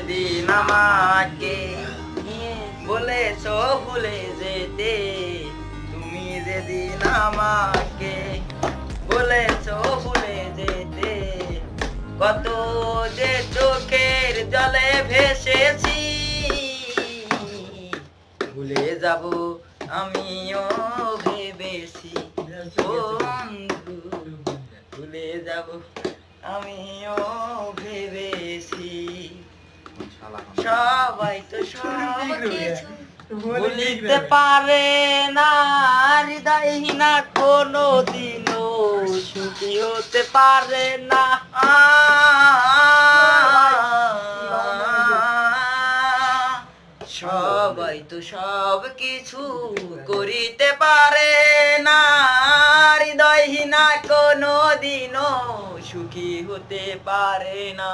যেদিন আমাকে বলেছো ভুলে যেতে, তুমি যেদিন আমাকে বলেছো ভুলে যেতে, কত যে চোখের জলে ভেসেছি, ভুলে যাব আমিও ভেবেছি বন্ধু, ভুলে যাব আমিও ভেবেছি। সবাই তো সব কিছু ভুলিতে পারে না, হৃদয়হীনা কোনো দিনও সুখী হতে পারে না। সবাই তো সব কিছু করিতে পারে না, হৃদয়হীনা কোনো দিনও সুখী হতে পারে না।